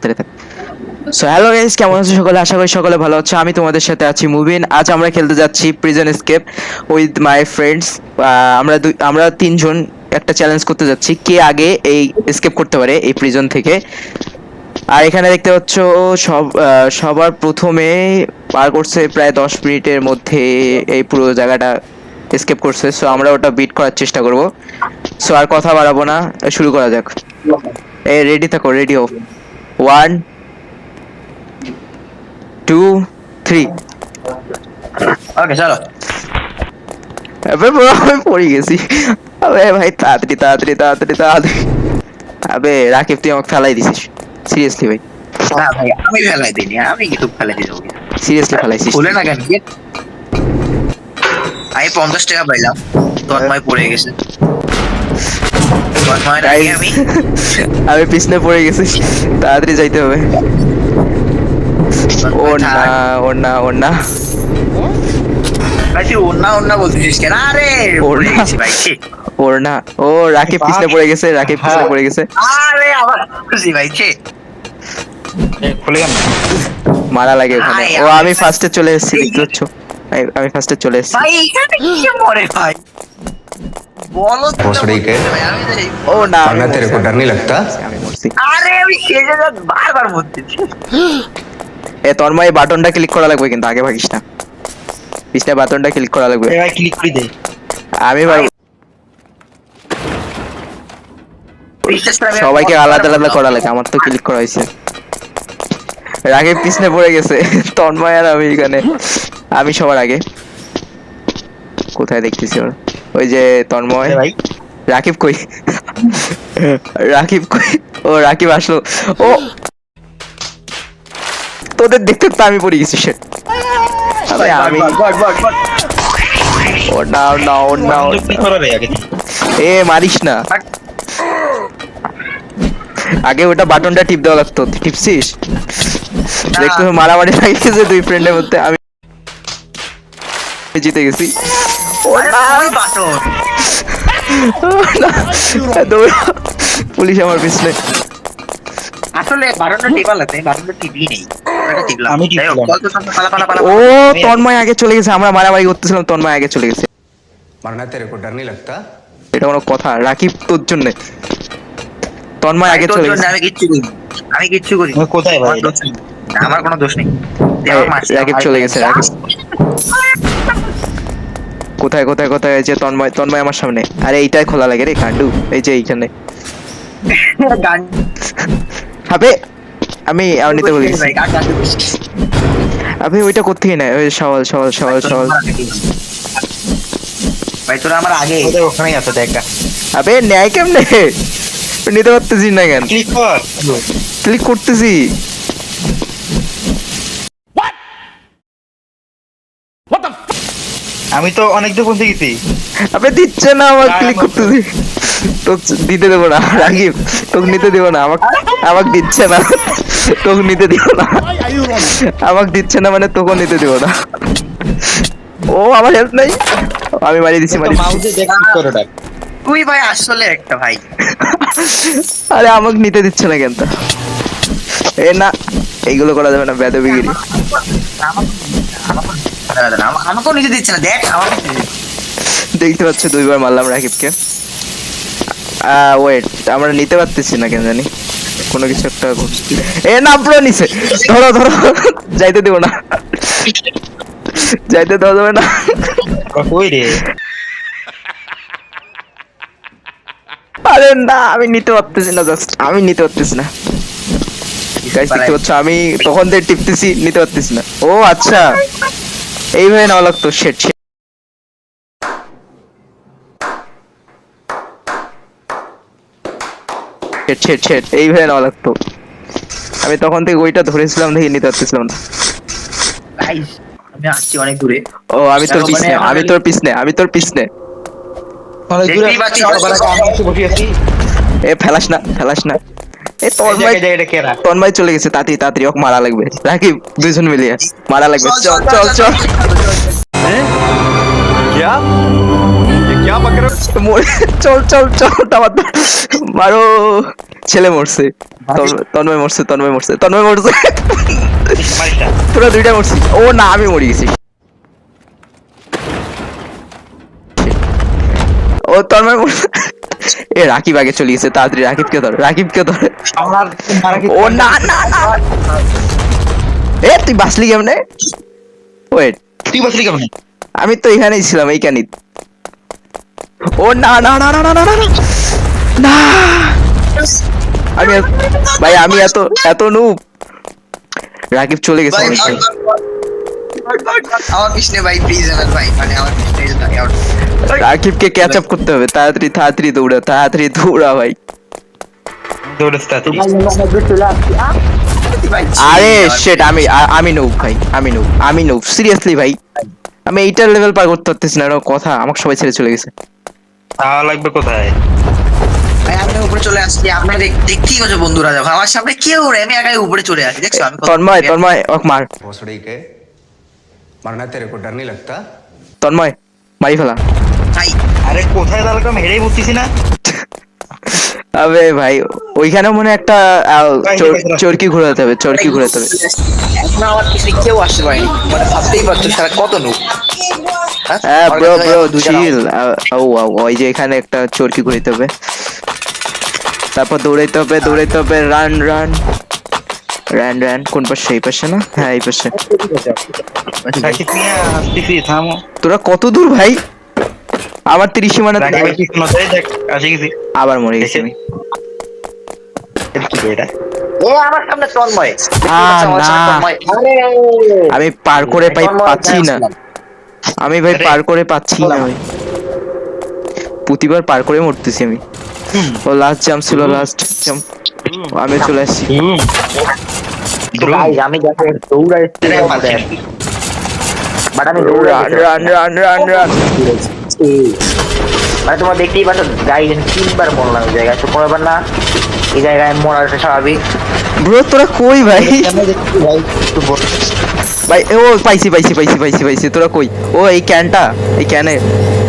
তাড়াতাড়ি থাক। So hello guys, কেমন আছো সকলে? আশা করি সকলে ভালো আছো। আমি তোমাদের সাথে আছি মুবিন। আজ আমরা খেলতে যাচ্ছি prison escape with my friends. আমরা তিনজন একটা চ্যালেঞ্জ করতে যাচ্ছি, কে আগে এই এসকেপ করতে পারে এই প্রিজন থেকে। আর এখানে দেখতে পাচ্ছ সবার প্রথমে পার করছে প্রায় 10 মিনিটের মধ্যে এই পুরো জায়গাটা এসকেপ করছে। সো আমরা ওটা বিট করার চেষ্টা করব। সো আর কথা বাড়াবো না, শুরু করা যাক। এই রেডি থাকো, রেডি হও। 1 2 3। ওকে চলো। अबे bro, আমি পড়ে গেছি। আবে ভাই তাড়াতাড়ি তাড়াতাড়ি তাড়াতাড়ি তাড়াতাড়ি। আবে রাকিব, তুই আমাকে ফেলাই দিছিস সিরিয়াসলি ভাই? না ভাই, আমি ফেলাই দিইনি, আমি কিন্তু ফেলাই দিয়ে যাবো। সিরিয়াসলি ফেলাইছিস? খুলে না কেন? আমি 50 টাকা পাইলাম, তন্ময় পড়ে গেছে। তন্ময়ের আগে আমি আমি পিছনে পড়ে গেছি, তাড়াতাড়ি যাইতে হবে। ও না ও না ও না ভাই, তুই ওন্না ওন্না বলতেছিস কেন? আরে পড়ে গেছি ভাই। ওর না, ও রাকিব পিছনে পড়ে গেছে, রাকিব পিছনে পড়ে গেছে। আরে আবার খুশি ভাই। খুলে গেল, মারা লাগে ওখানে। ও আমি ফার্স্টে চলে এসেছি, দেখতে পাচ্ছ? আমি ফার্স্টে চলে এসেছি ভাই। এখানে কি মরে ভাই? বলো তো भोसड़ी ভাই, আমি যাই। ও না, वरना तेरे को डर नहीं लगता? আমি মরছি। আরে আমি সেজে যা বারবার বলতেছি। এ তন্ময়, বাটনটা ক্লিক করা লাগবে কিন্তু, আগে ভাগিস না। পিছনে বাটনটা ক্লিক করা লাগবে। ভাই ক্লিক করে দে। আমি পারবো। বিশ্বাস করে আমি সবাইকে আলাদা আলাদা করা লাগে, আমার তো ক্লিক করা হয়েছে। রাকিব পিছনে পড়ে গেছে, তন্ময় আর আমি এখানে। আমি সবার আগে। কোথায় দেখতেছি ওর? ওই যে তন্ময়। ভাই রাকিব কই? রাকিব কই? ও রাকিব আসলো। ও তোদের দেখতে তো আমি পড়ে গেছি। shit। আরে আমি ও না না ও না ও না। এ মারিস না, আগে ওটা বাটনটা টিপ দেওয়া লাগতো। টিপছিস? দেখতে মারামারি লাগিয়েছে দুই ফ্রেন্ডের মধ্যে, আমি জিতে গেছি। ও না, বাটন দৌড়া, পুলিশ আমার পিছনে। আসলে বাটনটা টিপা লাগবে, বাটনটা টিপি নেই। ওটা টিপলাম। আমি টিপলাম। কত সময় পালা পালা পালা। ও তন্ময় আগে চলে গেছে, আমরা মারামারি করতেছিলাম, তন্ময় আগে চলে গেছে। वरना तेरे को डर नहीं लगता? এটা কোনো কথা? রাকিব তোর জন্য, তন্ময় আগে চলে গেছে। আমি কিচ্ছু করি, আমি কিচ্ছু করি। তুমি কোথায় ভাই? আমার দোষ নেই। আমার কোনো দোষ নেই। রাকিব চলে গেছে। রাকিব কোথায় কোথায় কোথায়? এই যে তন্ময়, তন্ময় আমার সামনে। আরে এইটাই খোলা লাগে রে কান্ডু, এই যে এইখানে। আবে আমি নিতে বলে গেছি। আবে ওইটা কোত্থেকে নেয়? ওই সওয়াল সওয়াল সওয়াল সওয়াল। ভাই তোরা আমার আগে ওখানেই আছে দেখা। আবে ন্যায় কেমনে নিতে পারতেছি না কেন? ক্লিক কর। ক্লিক করতেছি। আমি তো অনেক দূর পৌঁছে গেছি। আবে দিচ্ছে না আমার, ক্লিক করতেছি। তোকে দিতে দেবো না রাকিব, তোকে নিতে দেবো না। আমাকে দিচ্ছে না, তোকে নিতে দিব না। আমাকে দিচ্ছে না মানে তোকে নিতে দিব না। ও আমার হেল্প নাই, আমি মারি দিছি মারি দিছি। মাউসে যে ক্লিক করে ডাক। তুই ভাই আসলে একটা ভাই। আরে আমাকে নিতে দিচ্ছে না কেন? এ না, এইগুলো করা যাবে না, বেদবিগিরি। আমাকেও নিজে দিচ্ছে না, দেখ আমাকে দেখতে পাচ্ছ দুইবার মারলাম রাকিবকে। ওয়েট, আমরা নিতে পারতেছি না কেন জানি, কোনো কিছু একটা এ না পুরো নিচে। ধরো ধরো, যাইতে দেবো না, যাইতে দেওয়া যাবে না। কই রে? আরে না, আমি নিতে পারতেছি না, জাস্ট আমি নিতে পারতেছি না। গাইস দেখতে পাচ্ছ আমি তখন থেকে টিপতেছি, নিতে পারতেছি না। ও আচ্ছা, এইভাবে নেওয়া লাগতো। শেট শেট শেট শেট, এইভাবে নেওয়া লাগতো। আমি তখন থেকে ওইটা ধরেছিলাম, দেখি নিতে পারতেছিলাম না। গাইস, আমি আসছি অনেক দূরে। ও আমি তোর পিছনে, আমি তোর পিছনে, আমি তোর পিছনে। অনেক দূরে দেখতেই পাচ্ছি, সবার আগে আমি একটু বসে আছি। এ ফেলাস না, ফেলাস না। এ জায়গাটা কেরা? তন্ময় চলে গেছে, তাড়াতাড়ি তাড়াতাড়ি ওকে মারা লাগবে। রাকিব দুইজন মিলিয়ে মারা লাগবে। চল চল চল। क्या? ये क्या চল চল চল টাওয়ার মারো। ছেলে মরছে, তন্ময় মরছে, তন্ময় মরছে, তন্ময় মরছে। মারিস না। তোরা দুইটা মরছিস। ও না, আমি মরে গেছি। ও তন্ময় মরছে। এ রাকিব আগে চলে গেছে, তাড়াতাড়ি রাকিবকে ধর, রাকিবকে ধর। আমার মারা কি ও না না না, এ তুই বাঁচলি কেমনে? ওয়েট, তুই বাঁচলি কেমন? আমি তো এখানেই ছিলাম, এইখানে। ও না না না না না না না না, ভাই আমি এত এত নুব। রাকিব চলে গেছে ভাই, অনেক ভাই। আমার পিছনে ভাই প্লিজ ভাই, মানে আমার পিছনে রাকিবকে ক্যাচ আপ করতে হবে, তাড়াতাড়ি তাড়াতাড়ি দৌড়া, তাড়াতাড়ি দৌড়া ভাই। দৌড়াস তাড়াতাড়ি। আরে শিট, আমি নুব ভাই, আমি নুব সিরিয়াসলি ভাই। আমি এইটার লেভেল পার করতে পারতেছি না, এরকম কথা। আমাকে সবাই ছেড়ে চলে গেছে। তাওয়া লাগবে কোথায়? ভাই আমি উপরে চলে আসছি, আপনারা দেখতেই পাচ্ছ বন্ধুরা, দেখো আমার সামনে কেউ নেই, আমি একাই উপরে চলে আসি, দেখছো আমি কত- তন্ময়, তন্ময় ওকে মার। भोसड़ी के मरना तेरे को डर नहीं लगता? তন্ময় মারি ফেলা। ভাই আরে কোথায় দাঁড়ালাম হেরেই বুঝতেছি না। আবে ভাই, ওইখানে মনে হয় একটা চরকি ঘোরাতে হবে, চরকি ঘোরাতে হবে। এখন আমার পিছনে কেউ আসতে পারেনি, মানে ভাবতেই পারছো সারা কত লোক। হ্যাঁ ব্রো ব্রো চিল। ওই যে এখানে একটা চরকি ঘুরাইতে হবে, তারপর দৌড়াইতে হবে, দৌড়াইতে হবে। Run run run run. কোন পাশে? এই পাশে না? হ্যাঁ এই পাশে। রাকিব মিয়া আসতেছি, থামো। তোরা কত দূর ভাই? আমার 30 সীমানা। রাকিবের পিছনে দেখ আসে গেছি। আবার মরে গেছি আমি। এটা কি এটা? এ আমার সামনে তন্ময়। না। আরে আমি পার করে পাচ্ছি না, আমি ভাই আরে। পার করে পাচ্ছি না ভাই। প্রতিবার পার করে মরতেছি আমি। ও লাস্ট জাম্প ছিল, লাস্ট জাম্প। আমি চলে আসছি। গাইস আমি দেখো দৌড়াইছি, আরে পাচ্ছি না। বাট আমি রান দৌড়াইছি। Run run run run. মানে তোমরা দেখতেই পাচ্ছ গাইস, আমি 3বার মরলাম এই জায়গায়, তো কোনোবার না এই জায়গায় মরাটা স্বাভাবিক। ব্রো তোরা কই ভাই? আমি দেখছি ভাই একটু বল। ভাই ও পাইছি পাইছি পাইছি পাইছি পাইছি। তোরা কই? ও এই ক্যানটা, এই ক্যানে।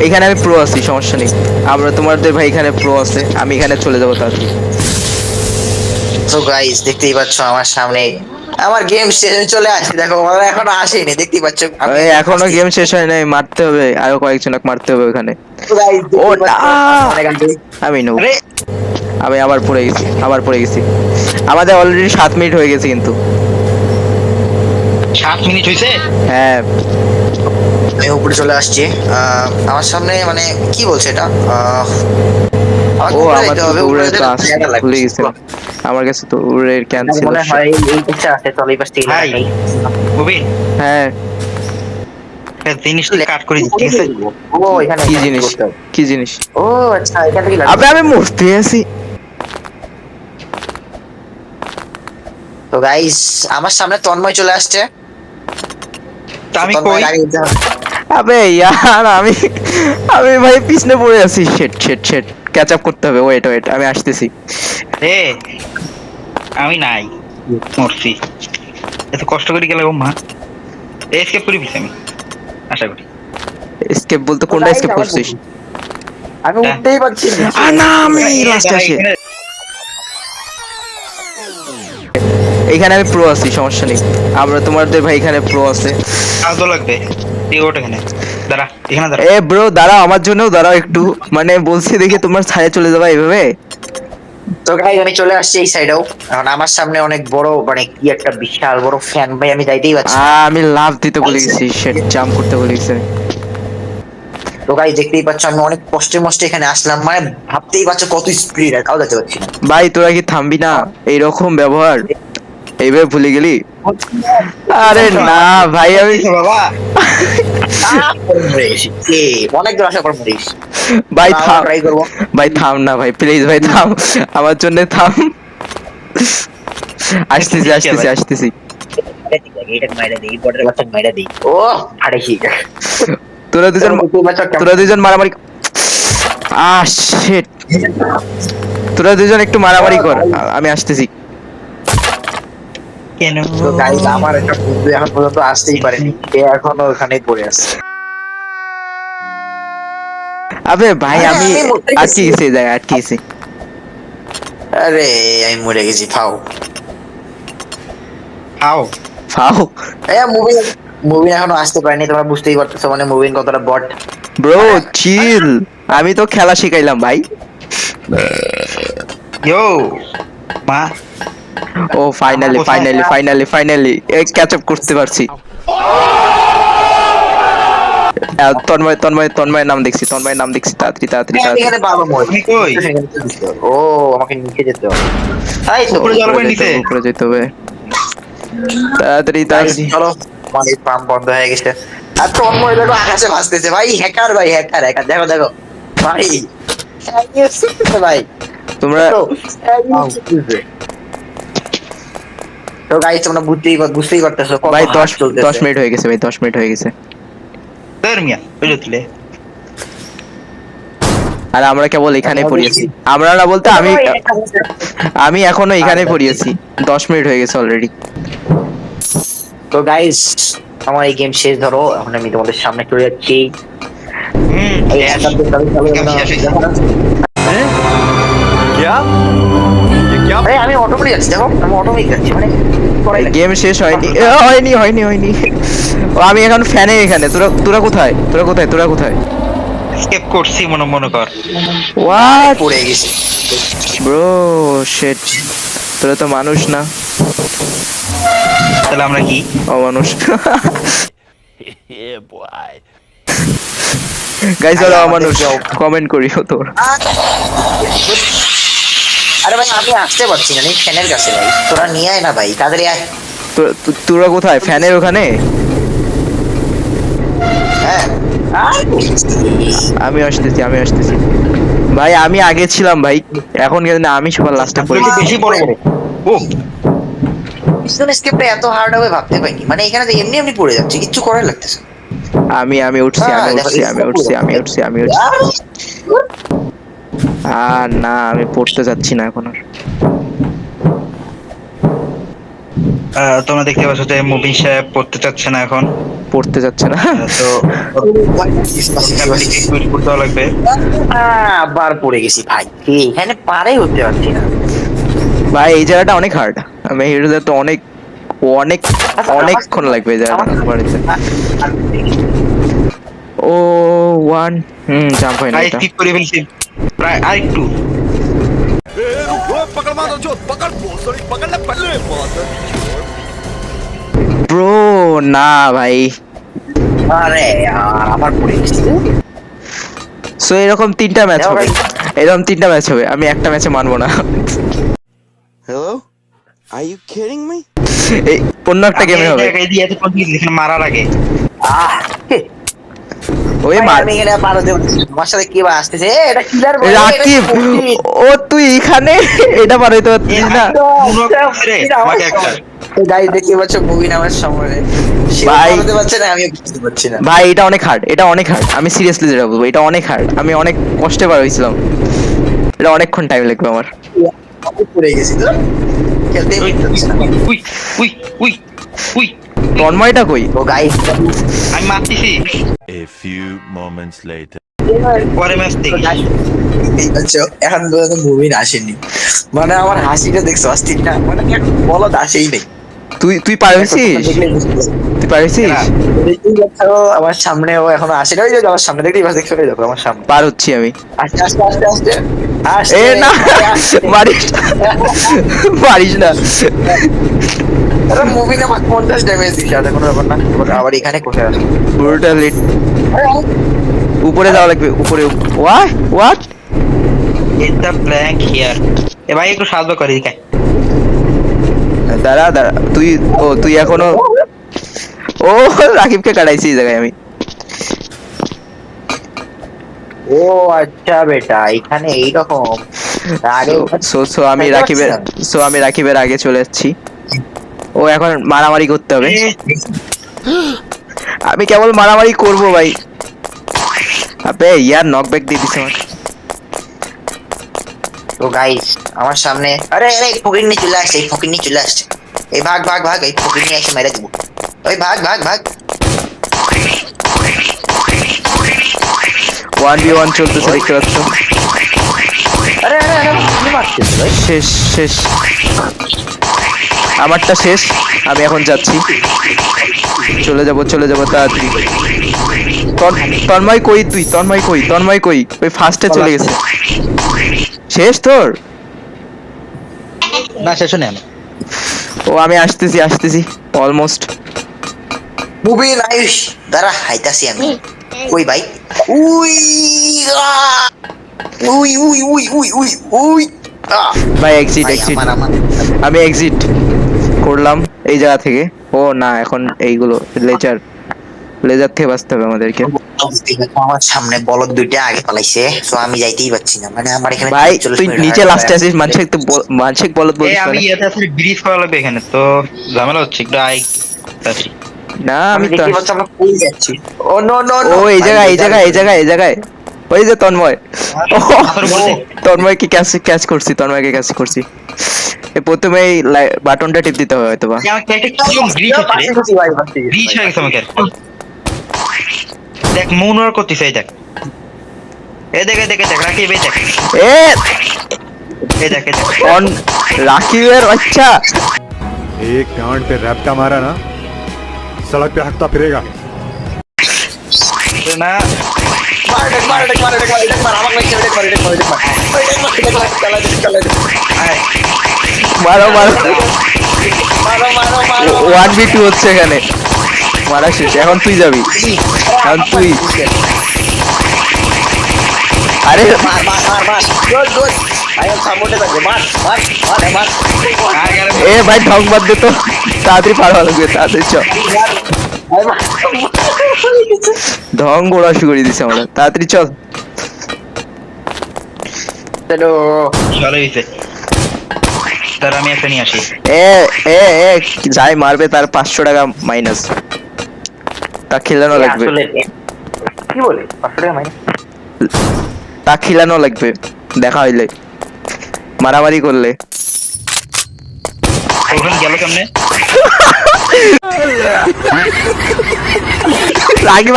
এখানে আমি প্রো আছি, সমস্যা নেই। আমরা তোমাদের ভাই এখানে প্রো আছে, আমি এখানে চলে যাবো তাড়াতাড়ি। তো গাইস দেখতেই পাচ্ছ আমার সামনে আমার গেম শেষ চলে আসছে, দেখো ওরা এখনো আসেনি, দেখতেই পাচ্ছ। এই এখনো গেম শেষ হয় নাই, মারতে হবে আরো কয়েকজনকে, মারতে হবে ওখানে। ও না, আমি নো, আরে আমি আবার পড়ে গেছি, আবার পড়ে গেছি। আমাদের অলরেডি 7 মিনিট হয়ে গেছে কিন্তু। 7 মিনিট হইছে? হ্যাঁ আমি উপরে চলে আসছি। আমার সামনে মানে কি বলছে এটা, আমাকে ও উপরে আমার যেতে তো হবে, দৌড়ে উপরে তো যেতে আসছে, জায়গা লাগবে। ভুলে গেছিলাম। আমার কাছে তো দৌড়ের আমার ক্যান্সেল। মনে হয় এই পাশে আছে, চল এই পাশ থেকে ভাই। যাই। মুবিন হ্যাঁ জিনিসটা কাট করে দিচ্ছি, ঠিক আছে? ও এখানে কি এখানে জিনিস? করতে হবে। কি জিনিস? ও আচ্ছা, এখান থেকে আবে আমি মরতে আছি। তো গাইস আমার সামনে তন্ময় চলে আসছে। তা আমি তন্ময় কই? আগে যেতে হবে। আবে ইয়ার, আমি আমি ভাই পিছনে পড়ে আছি। Shit shit shit, catch up করতে হবে। ওয়েট ওয়েট, আমি আসতেছি। এ আমি নাই, মরছি। এত কষ্ট করে গেলে মা এসকেপ করে দিছি আমি, আশা করি। এসকেপ বলতে কোনটা এসকেপ করছিস? আমি উঠতেই পারছি না। না আমি লাস্টে আসি। এখানে আমি প্রো আছি, সমস্যা নেই। আমরা তোমাদের ভাই এখানে প্রো আছে। আদো লাগবে। তুই ওঠ এখানে, দাঁড়া এখানে দাঁড়া। এ ব্রো দাঁড়াও, আমার জন্যও দাঁড়াও একটু। মানে বলছি দেখে তোমার ছায়া চলে যাবা এইভাবে। তো গাইস আমি চলে আসছি এই সাইডেও। এখন আমার সামনে অনেক বড়, মানে কি একটা বিশাল বড় ফ্যান ভাই, আমি যাইতেই পারছি না। আমি লাভ দিতে বলে গেছি, শিট জাম্প করতে বলে গেছি। তো গাইস দেখতেই পাচ্ছ আমি অনেক কষ্টে মষ্টে এখানে আসলাম, মানে ভাবতেই পারছো কত স্পিড, আর তাও যেতে পারছি না। ভাই তোরা কি থামবি না? এইরকম ব্যবহার এইভাবে ভুলে গেলি? আরে না ভাই, আমি বাবা মরে গেছি। অনেক দূর আসার পর মরে গেছি। ভাই থাম, ট্রাই করবো। ভাই থাম না ভাই, প্লিজ ভাই থাম, আমার জন্য থাম। আসতেছি আসতেছি আসতেছি। এইটাকে মাইরা দিই, বর্ডারের বাচ্চাকে মাইরা দিই। ও ফাড়েছি। তোরা দুজন মারামারি। শিট, তোরা দুজন একটু মারামারি কর, আমি আসতেছি। কেন? তো গাইস আমার একটা বন্ধু এখন পর্যন্ত আসতেই পারেনি, সে এখনো ওখানেই পড়ে আছে। আবে ভাই আরে, আমি আমি মরতে আটকে গেছি। গেছি এই জায়গায়, আটকে গেছি। আরে আমি মরে গেছি, ফাও। আও ফাও মুভি মুভি এখনো আসতে পারেনি, তোমরা বুঝতেই পারতেছো মানে মুভিন কতটা বট। ব্রো, আরে, চিল। আমি তো খেলা শিখাইলাম ভাই। ইয়ো মা ও ফাইনালি কোথায়? Finally finally finally catch up করতে পারছি। তন্ময় তন্ময় তন্ময়ের নাম দেখছি, তন্ময়ের নাম দেখছি। তাড়াতাড়ি তাড়াতাড়ি আমি তাড়াতাড়ি। এখানে বাবা মরে। আমি কই? ও, আমাকে নিচে যেতে হবে। তাই তো উপরে যাওয়ার উপরে পরে যেতে নিচে। হবে, উপরে যেতে হবে। তাড়াতাড়ি গাইস তাড়াতাড়ি। চলো, আমার এই পাম্প বন্ধ হয়ে গেছে। আর তন্ময় দেখো আকাশে ভাসতেছে ভাই, হ্যাকার ভাই, হ্যাকার হ্যাকার, দেখো দেখো ভাই, শিখতেছে ভাই। তোমরা তো শিখতেছে। তো গাইস তোমরা বুঝতেই পারতেছো কত ভাই হার্ড 10 চলতেছে। মিনিট হয়ে গেছে ভাই, 10 মিনিট হয়ে গেছে। তোর মিয়া বুঝলে তুলে আর আমরা কেবল এখানে পড়িয়েছি। আমরা না বলতে আমি আমি এখনো এখানে পড়িয়েছি। 10 মিনিট হয়ে গেছে অলরেডি। তো গাইস আমার এই গেম শেষ, ধরো এখন আমি তোমাদের সামনে চলে যাচ্ছি। এই শেষ। হ্যাকারদের দাবি চালু হবে না। শেষ হয়েছে। আরে আমি অটোমেটিক যাচ্ছি, দেখো আমি অটোমেটিক যাচ্ছি মানে করাই লাগছে। গেম শেষ হয়নি, হয়নি হয়নি হয়নি। ও, আমি এখন ফ্যানে এখানে। তোরা তোরা কোথায়, তোরা কোথায়, তোরা কোথায়? স্কেপ করছি মনে মনে কর। হোয়াট পড়ে গেছি। Bro, shit. তোরা তো মানুষ না, তাহলে আমরা কি? অমানুষ। গাইস ওরা অমানুষ, কমেন্ট করিও তোর। আরে ভাই আমি আসতে পারছি না, আমি ফ্যানের কাছে ভাই, তোরা নিয়ে আয় না ভাই, তাড়াতাড়ি আয়। তোরা কোথায়? ফ্যানের ওখানে? হ্যাঁ আমি আসতেছি, আমি আসতেছি ভাই। আমি আগে ছিলাম ভাই, এখন কিন্তু না, আমি সবার লাস্টে তাহলে পড়েছি। কি বেশি বড় বড়? ও পিছন স্কেপটা এত হার্ড হবে ভাবতে পারিনি, মানে এখানে তো এমনি এমনি পড়ে যাচ্ছে, কিচ্ছু করার লাগতেছে না। আমি উঠছি, আমি দেখো, উঠছি, আমি উঠছি, আমি উঠছি, আমি উঠছি। আর না, আমি পড়তে যাচ্ছি না এখন আর। তোমরা দেখতে পাচ্ছ যে মুবিন সাহেব পড়তে চাচ্ছে না এখন। পড়তে যাচ্ছে না। তো কুইট করতে লাগবে। আবার পড়ে গেছি ভাই, এখানে পারে হতে পারছি না। ভাই এই জায়গাটা অনেক হার্ড। আমি এটাতে তো অনেক অনেক অনেকক্ষণ লাগবে এই জায়গাটা বাড়িতে। ও ওয়ান জাম্প হয় না প্রায় এটা। স্কিপ করে ফেলছি, প্রায় আরেকটু। ব্রো না ভাই। আরে আবার পড়ে গেছি। সো এরকম 3টা ম্যাচ দেখো হবে, ভাই। এরকম 3টা ম্যাচ হবে। আমি একটা ম্যাচে মানবো না। Hello? Are you kidding me? এই অন্য একটা গেমে হবে। এখানে মারার আগে আহ ওই ভাই, মার আমি এখানে পার হতে পারছি না। তোমার সাথে কি বা আসতেছে, এটা কিলার ভাই, রাকিব, ও তুই এখানে এটা পার হইতে পারছিস না আমাকে একটা গাইস দেখতে পাচ্ছ মুভি নামার সময় সে ভাই। বলতে পারছে না, আমি বুঝতে পারছি না। ভাই এটা অনেক হার্ড, এটা অনেক হার্ড। আমি সিরিয়াসলি যেটা বলবো, এটা অনেক হার্ড। আমি অনেক কষ্টে পার হয়েছিলাম। এটা অনেকক্ষণ টাইম লাগবে আমার। আমি পড়ে গেছি তো, খেলতেই পারছি না। উই উই উই উই তন্ময়টা কই? তো গাইস আমি মারতেছি। A few moments later. পরে ম্যাচ দেখি। এখন পর্যন্ত মুভি আসেনি, মানে আমার হাসিটা দেখছো অস্থির না, মানে এখন বলো আসেই নেই। তুই পার হয়েছিস? দেখলেই বুঝতে পারবে। তুই পার হয়েছিস? দেখতেই পাচ্ছ আমার সামনে ও এখনো আসেনি, ওই যে আমার সামনে দেখতেই পাচ্ছ, দেখছো, ওই দেখো আমার সামনে পার হচ্ছি আমি। আস্তে আস্তে আস্তে আস্তে আস্তে এ না, আস্তে। মারিস না, মারিস না। মুভি না 50 ড্যামেজ দিছে, আর কোনো ব্যাপার না। আবার এখানে কোথায় আসবে? ব্রুটালি। উপরে যাওয়া লাগবে, উপরে। What? It's a blank here. এ ভাই একটু সাহায্য করি দিকে। দাঁড়া দাঁড়া, তুই এখনো। ও রাকিবকে কাটাইছি এই জায়গায় আমি। ও আচ্ছা বেটা, এখানে এইরকম আগে সো আমি রাকিবের আগে চলে যাচ্ছি। ও এখন মারামারি করতে হবে। আমি কেবল মারামারি করবো ভাই। আবে ইয়ার নকব্যাক দিয়ে দিছে আমার। তো গাইস আমার সামনে, আরে আরে ফকির নিয়ে চলে আসছে, এই ফকির নিয়ে চলে আসছে। এই ভাগ ভাগ ভাগ, এই ফকির নিয়ে এসে মেরে দিব। ওই ভাগ ভাগ ভাগ। 1v1 চলতেছে দেখতে পাচ্ছ। আরে আরে আরে কি মারতেছে ভাই? শেষ শেষ, আমারটা শেষ। আমি এখন যাচ্ছি, চলে যাব তাড়াতাড়ি। তন্ময় কই তুই? তন্ময় কই? ওই ফার্স্টে চলে গেছে। শেষ তোর? না শেষ নেই আমি। ও আমি আসতেছি অলমোস্ট। মুবিন আয়ুষ দাঁড়া হাইতাছি আমি। কই ভাই? উই আহ! উই উই উই উই উই উই আহ! ভাই এক্সিট ভাই, আমার আমার আমি এক্সিট করলাম এই জায়গা থেকে। ও না, এখন এইগুলো লেজার থেকে বাঁচতে হবে আমাদেরকে। আমার সামনে বলদ দুইটা আগে পালাইছে, সো আমি যাইতেই পারছি না। মানে আমার এখানে ভাই 40 তুই মিনিট নিচে হাঁটা লাস্টে হয়। আছিস, মানসিক বলদ এ বলিস আমি মানে? ইয়েতে আসলে ব্রিজ করা লাগবে এখানে, তো ঝামেলা হচ্ছে একটু আছি। না আমি আমি তো দেখতে পাচ্ছি আমরা কই যাচ্ছি। ও নো নো ও এই জায়গায় ওই যে তন্ময়। ও, পাথর বলতে তন্ময়কে ক্যাচ করছি। প্রথমে এই বাটনটা টিপ দিতে হবে হয়তো বা। আমাকে একটা কি গ্লিচ হচ্ছে রে, গ্লিচ হয়ে গেছে আমাকে। দেখ মুনর করতেছে, এই দেখ রাকিব, এই দেখ এ এই দেখ অন রাকিবের বাচ্চা। एक गांड पे रैप्टा मारा ना, सड़क पे हकता फिरेगा। না মারো 1v2 হচ্ছে এখানে, মারা শেষ। এখন তুই যাবি, এখন তুই। আরে এ ভাই ঢং বাদ দে তো, তাড়াতাড়ি পার হওয়া লাগবে, তাড়াতাড়ি চ। ঢং গোড়া শুরু করে দিছে আমরা, তাড়াতাড়ি চল। চলো ভালো হয়েছে। তার আমি একটা নিয়ে আসি। এ এ এ যাই মারবে তার 500 টাকা মাইনাস, তা খেলানো লাগবে, আসলে কি বলে 500 টাকা মাইনে? তা খেলানো লাগবে দেখা হইলে, মারামারি করলে। ওখানে গেল কেমনে? রাগিব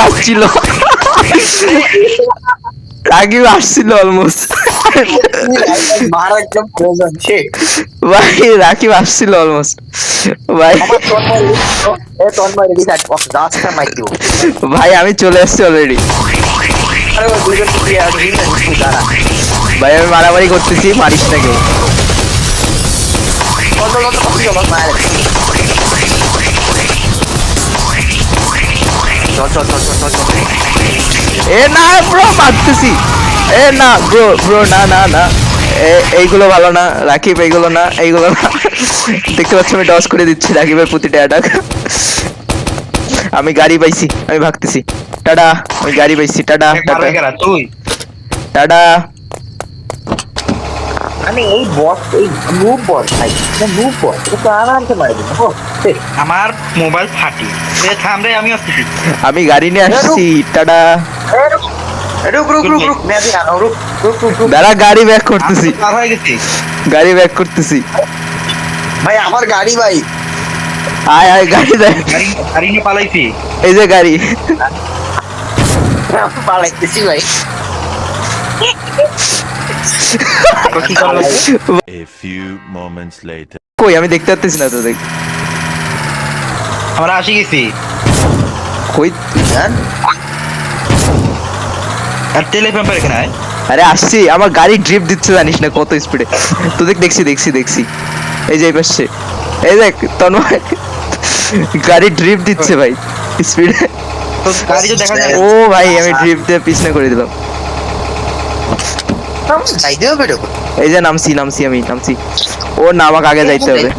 আসছিল অলমোস্ট। মার একদম প্রয়োজন সে। ভাই রাকিব আসছিল অলমোস্ট ভাই। আমার তন্ময় রেডি থাক, গাছটা মাই দিও। ভাই আমি চলে এসেছি অলরেডি। আরে ওই দুইজন কি আর দাঁড়া। ভাই আমি মারামারি করতেছি, মারিস না কেউ। কত মার। চল। এ না ব্রো মারতেছি, এ না ব্রো না এইগুলো ভালো না রাকিব, এইগুলো না। দেখতে পাচ্ছ আমি ডস করে দিচ্ছি রাকিবের প্রতিটা অ্যাটাক। আমি গাড়ি পাইছি, আমি ভাগতেছি। টাটা, আমি গাড়ি পাইছি। টাটা তুই টাটা। আমি এই বস, এই নুব বস ভাই, নুব বস এটা তো আরামসে মারি দিন। আমার মোবাইল ফাটি। থাম রে, আমি আসছি। আমি গাড়ি নিয়ে আসছি। টাটা। রুক मैं अभी आ रहा हूं। रुक দাঁড়া, গাড়ি ব্যাক করতেছি, পার হয়ে গেছি। ভাই আমার গাড়ি ভাই। আয় গাড়ি দেখ, গাড়ি নিয়ে পালাইছি। এই যে গাড়ি। পালাইতেছি ভাই। তো কি করা লাগবে? A few moments later. কই আমি দেখতে পাচ্ছি না তো, দেখ আমরা আসি গেছি। কই। আর তেলে পাম্পের এখানে আয়। আরে আসছি, আমার গাড়ি ড্রিপ দিচ্ছে জানিস না কত স্পিডে। তো দেখছি এই যে এই পাশে, এই দেখ তন্ময়, গাড়ি ড্রিপ দিচ্ছে ভাই স্পিডে। তো গাড়ি তো দেখা যায়। ও ভাই আমি ড্রিপ দিয়ে পিছনে করে দিলাম। যাইতে হবে রে। এই যে নামছি আমি নামছি। ও না, আমাকে আগে যাইতে হবে।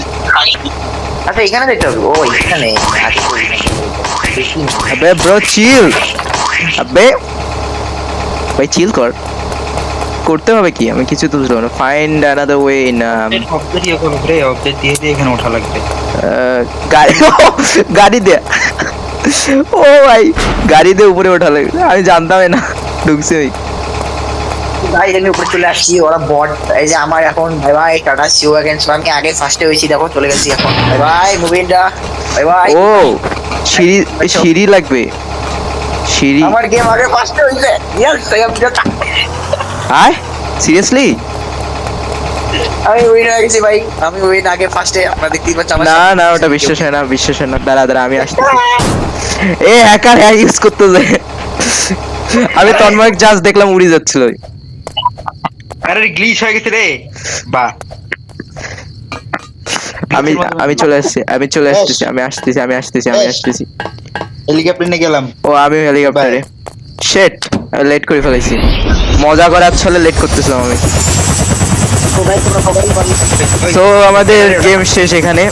আচ্ছা এখানে যাইতে হবে। ও এখানে আবে ব্রো চিল, আবে ভাই চিল করতে হবে কি, আমি কিছু তো বুঝলাম না। Find another way in object ইয়ে করো রে, অবজেক্ট দিয়ে এখানে ওঠা লাগবে। গাড়ি দে। ও ভাই গাড়ি দিয়ে উপরে ওঠা লাগবে, আমি জানতামই না, ঢুকছি ওই। ভাই আমি উপরে চলে আসছি, ওরা বট। এই যে আমার এখন ভাই টাটা সিও अगेन। সো আমি আগে ফার্স্টে হইছি, দেখো চলে গেছি এখন। ভাই মুভিনটা ভাই। ও সিঁড়ি লাগবে, সিঁড়ি আমার গেম আগে ফার্স্টে হইছে ইয়েস আই এম জেতা আয় সিরিয়াসলি আমি উইন হয়ে গেছি ভাই আমি উইন আগে ফার্স্টে আপনারা দেখতেই পাচ্ছেন আমার না সামনে না ওটা বিশ্বাস হয় না বিশ্বাস হয় না দাঁড়া দাঁড়া আমি আসতেছি এ হ্যাকার হ্যাক ইউজ করতেছে আমি তন্ময় জাস্ট দেখলাম উড়ে যাচ্ছিল আরে গ্লিচ হয়ে গেছে রে বা আমি আমি চলে আসছি আমি আসতেছি হেলিকপ্টারে গেলাম ও আমি হেলিকপ্টারে শেট লেট করে ফেলেছি মজা করার ছলে লেট করতেছিলাম আমি তো ভাই তোমরা সবাই পারলে তো আমাদের গেম শেষ এখানে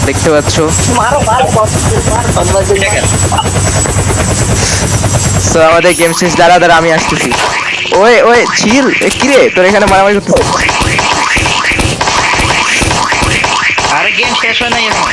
দেখতে পাচ্ছো মারো মারো তোমরা যে তো আমাদের গেম শেষ দাঁড়া দাঁড়া আমি আসতেছি ওই ওই চিল কি রে তোর এখানে মারামারি করতেছিস আরে গেম শেষ হয় নাই এখন